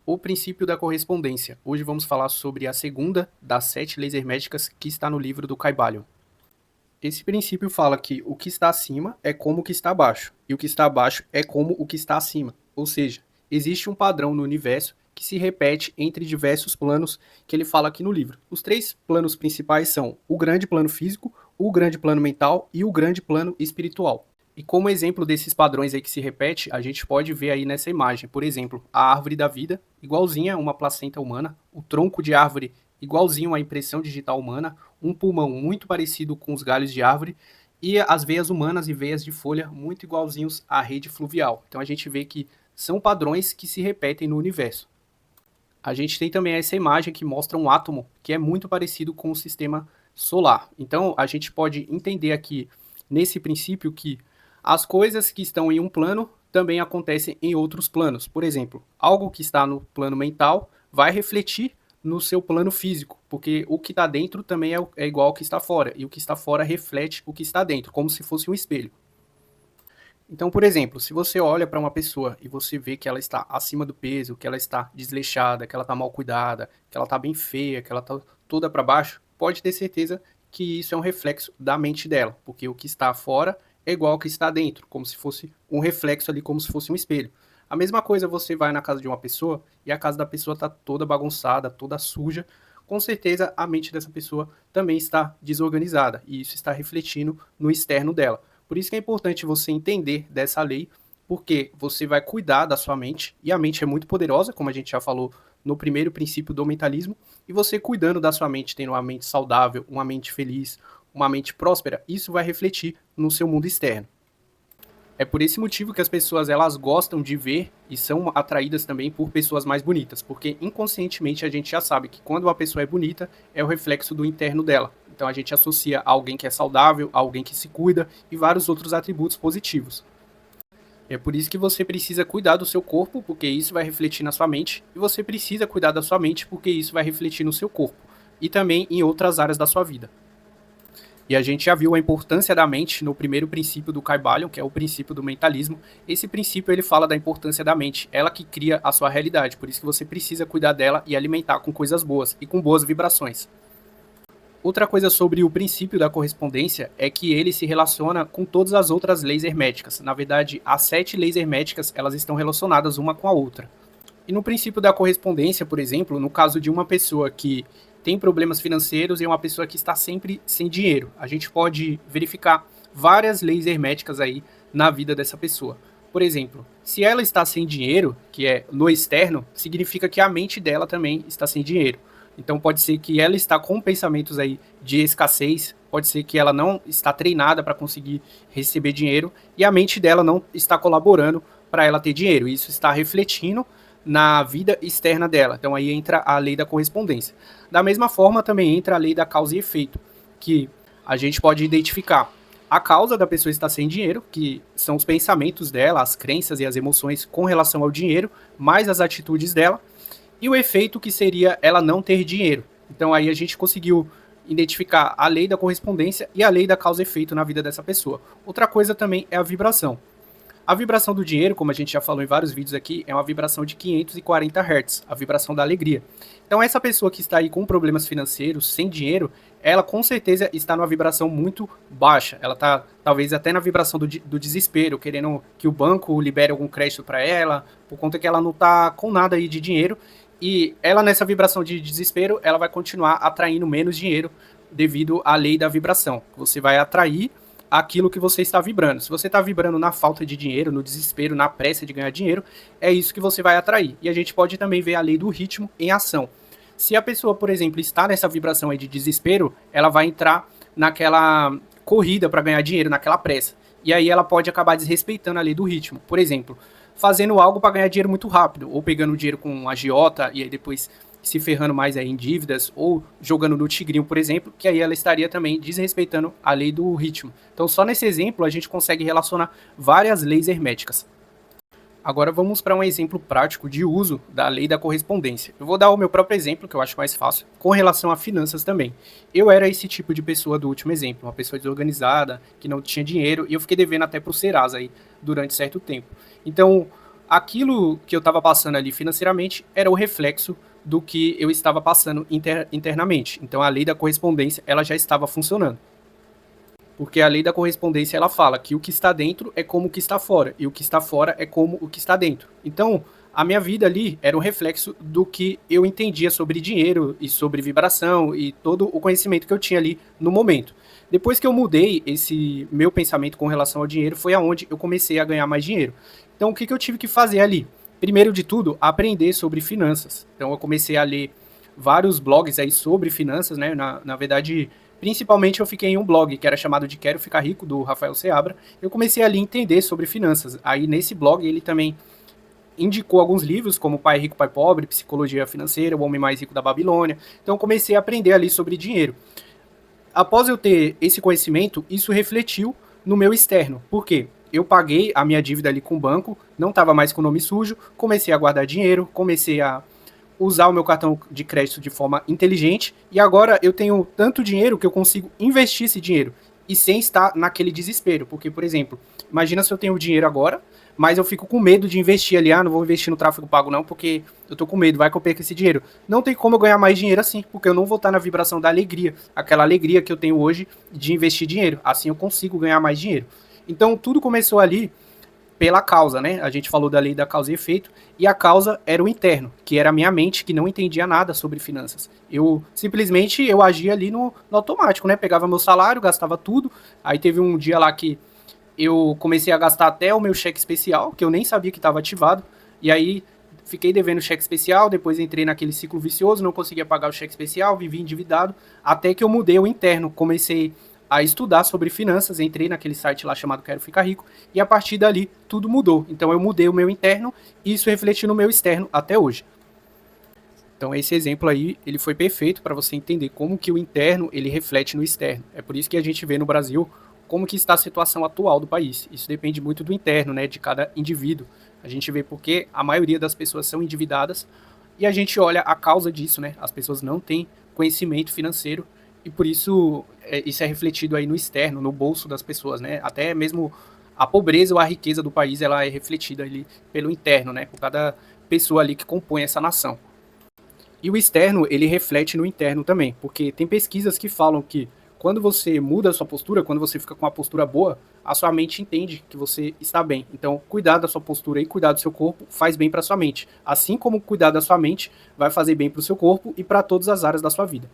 O princípio da correspondência. Hoje vamos falar sobre a segunda das 7 leis herméticas que está no livro do Kybalion. Esse princípio fala que o que está acima é como o que está abaixo, e o que está abaixo é como o que está acima. Ou seja, existe um padrão no universo que se repete entre diversos planos que ele fala aqui no livro. Os 3 planos principais são o grande plano físico, o grande plano mental e o grande plano espiritual. E como exemplo desses padrões aí que se repete, a gente pode ver aí nessa imagem, por exemplo, a árvore da vida, igualzinha a uma placenta humana, o tronco de árvore igualzinho à impressão digital humana, um pulmão muito parecido com os galhos de árvore e as veias humanas e veias de folha muito igualzinhos à rede fluvial. Então a gente vê que são padrões que se repetem no universo. A gente tem também essa imagem que mostra um átomo que é muito parecido com o sistema solar. Então a gente pode entender aqui nesse princípio que as coisas que estão em um plano também acontecem em outros planos. Por exemplo, algo que está no plano mental vai refletir no seu plano físico, porque o que está dentro também é igual ao que está fora, e o que está fora reflete o que está dentro, como se fosse um espelho. Então, por exemplo, se você olha para uma pessoa e você vê que ela está acima do peso, que ela está desleixada, que ela está mal cuidada, que ela está bem feia, que ela está toda para baixo, pode ter certeza que isso é um reflexo da mente dela, porque o que está fora é igual ao que está dentro, como se fosse um reflexo ali, como se fosse um espelho. A mesma coisa você vai na casa de uma pessoa e a casa da pessoa está toda bagunçada, toda suja, com certeza a mente dessa pessoa também está desorganizada e isso está refletindo no externo dela. Por isso que é importante você entender dessa lei, porque você vai cuidar da sua mente, e a mente é muito poderosa, como a gente já falou no primeiro princípio do mentalismo, e você cuidando da sua mente, tendo uma mente saudável, uma mente feliz, uma mente próspera, isso vai refletir no seu mundo externo. É por esse motivo que as pessoas elas gostam de ver e são atraídas também por pessoas mais bonitas, porque inconscientemente a gente já sabe que quando uma pessoa é bonita é o reflexo do interno dela. Então a gente associa a alguém que é saudável, a alguém que se cuida e vários outros atributos positivos. É por isso que você precisa cuidar do seu corpo, porque isso vai refletir na sua mente, e você precisa cuidar da sua mente, porque isso vai refletir no seu corpo e também em outras áreas da sua vida. E a gente já viu a importância da mente no primeiro princípio do Kybalion, que é o princípio do mentalismo. Esse princípio ele fala da importância da mente, ela que cria a sua realidade, por isso que você precisa cuidar dela e alimentar com coisas boas e com boas vibrações. Outra coisa sobre o princípio da correspondência é que ele se relaciona com todas as outras leis herméticas. Na verdade, as 7 leis herméticas elas estão relacionadas uma com a outra. E no princípio da correspondência, por exemplo, no caso de uma pessoa que tem problemas financeiros e uma pessoa que está sempre sem dinheiro, a gente pode verificar várias leis herméticas aí na vida dessa pessoa. Por exemplo, se ela está sem dinheiro, que é no externo, significa que a mente dela também está sem dinheiro. Então pode ser que ela está com pensamentos aí de escassez, pode ser que ela não está treinada para conseguir receber dinheiro e a mente dela não está colaborando para ela ter dinheiro. Isso está refletindo na vida externa dela. Então aí entra a lei da correspondência. Da mesma forma também entra a lei da causa e efeito, que a gente pode identificar a causa da pessoa estar sem dinheiro, que são os pensamentos dela, as crenças e as emoções com relação ao dinheiro, mais as atitudes dela, e o efeito que seria ela não ter dinheiro. Então aí a gente conseguiu identificar a lei da correspondência e a lei da causa e efeito na vida dessa pessoa. Outra coisa também é a vibração. A vibração do dinheiro, como a gente já falou em vários vídeos aqui, é uma vibração de 540 Hz, a vibração da alegria. Então essa pessoa que está aí com problemas financeiros, sem dinheiro, ela com certeza está numa vibração muito baixa. Ela está talvez até na vibração do desespero, querendo que o banco libere algum crédito para ela, por conta que ela não está com nada aí de dinheiro. E ela nessa vibração de desespero, ela vai continuar atraindo menos dinheiro devido à lei da vibração. Você vai atrair aquilo que você está vibrando. Se você está vibrando na falta de dinheiro, no desespero, na pressa de ganhar dinheiro, é isso que você vai atrair. E a gente pode também ver a lei do ritmo em ação. Se a pessoa, por exemplo, está nessa vibração aí de desespero, ela vai entrar naquela corrida para ganhar dinheiro, naquela pressa. E aí ela pode acabar desrespeitando a lei do ritmo. Por exemplo, fazendo algo para ganhar dinheiro muito rápido, ou pegando dinheiro com um agiota e aí depois se ferrando mais aí em dívidas, ou jogando no tigrinho, por exemplo, que aí ela estaria também desrespeitando a lei do ritmo. Então, só nesse exemplo, a gente consegue relacionar várias leis herméticas. Agora vamos para um exemplo prático de uso da lei da correspondência. Eu vou dar o meu próprio exemplo, que eu acho mais fácil, com relação a finanças também. Eu era esse tipo de pessoa do último exemplo, uma pessoa desorganizada, que não tinha dinheiro, e eu fiquei devendo até para o Serasa aí durante certo tempo. Então, aquilo que eu estava passando ali financeiramente era o reflexo do que eu estava passando internamente. Então a lei da correspondência ela já estava funcionando. Porque a lei da correspondência ela fala que o que está dentro é como o que está fora, e o que está fora é como o que está dentro. Então, a minha vida ali era um reflexo do que eu entendia sobre dinheiro e sobre vibração e todo o conhecimento que eu tinha ali no momento. Depois que eu mudei esse meu pensamento com relação ao dinheiro, foi aonde eu comecei a ganhar mais dinheiro. Então, o que eu tive que fazer ali? Primeiro de tudo, aprender sobre finanças. Então, eu comecei a ler vários blogs aí sobre finanças, né? Na verdade, principalmente eu fiquei em um blog que era chamado de Quero Ficar Rico, do Rafael Seabra. Eu comecei ali a entender sobre finanças. Aí, nesse blog, ele também indicou alguns livros, como Pai Rico, Pai Pobre, Psicologia Financeira, O Homem Mais Rico da Babilônia. Então, comecei a aprender ali sobre dinheiro. Após eu ter esse conhecimento, isso refletiu no meu externo. Por quê? Eu paguei a minha dívida ali com o banco, não estava mais com o nome sujo, comecei a guardar dinheiro, comecei a usar o meu cartão de crédito de forma inteligente e agora eu tenho tanto dinheiro que eu consigo investir esse dinheiro e sem estar naquele desespero. Porque, por exemplo, imagina se eu tenho dinheiro agora, mas eu fico com medo de investir ali, não vou investir no tráfego pago não, porque eu tô com medo, vai que eu perco esse dinheiro. Não tem como eu ganhar mais dinheiro assim, porque eu não vou estar na vibração da alegria, aquela alegria que eu tenho hoje de investir dinheiro. Assim eu consigo ganhar mais dinheiro. Então tudo começou ali pela causa, né? A gente falou da lei da causa e efeito, e a causa era o interno, que era a minha mente, que não entendia nada sobre finanças. Eu simplesmente eu agia ali no automático, né? Pegava meu salário, gastava tudo. Aí teve um dia lá que eu comecei a gastar até o meu cheque especial, que eu nem sabia que estava ativado, e aí fiquei devendo cheque especial, depois entrei naquele ciclo vicioso, não conseguia pagar o cheque especial, vivi endividado, até que eu mudei o interno, comecei a estudar sobre finanças, entrei naquele site lá chamado Quero Ficar Rico, e a partir dali tudo mudou. Então eu mudei o meu interno, e isso refletiu no meu externo até hoje. Então esse exemplo aí, ele foi perfeito para você entender como que o interno, ele reflete no externo. É por isso que a gente vê no Brasil como que está a situação atual do país. Isso depende muito do interno, né, de cada indivíduo. A gente vê porque a maioria das pessoas são endividadas e a gente olha a causa disso, né? As pessoas não têm conhecimento financeiro e por isso isso é refletido aí no externo, no bolso das pessoas, né? Até mesmo a pobreza ou a riqueza do país, ela é refletida ali pelo interno, né? Por cada pessoa ali que compõe essa nação. E o externo, ele reflete no interno também, porque tem pesquisas que falam que quando você muda a sua postura, quando você fica com uma postura boa, a sua mente entende que você está bem. Então, cuidar da sua postura e cuidar do seu corpo faz bem para sua mente. Assim como cuidar da sua mente vai fazer bem para o seu corpo e para todas as áreas da sua vida.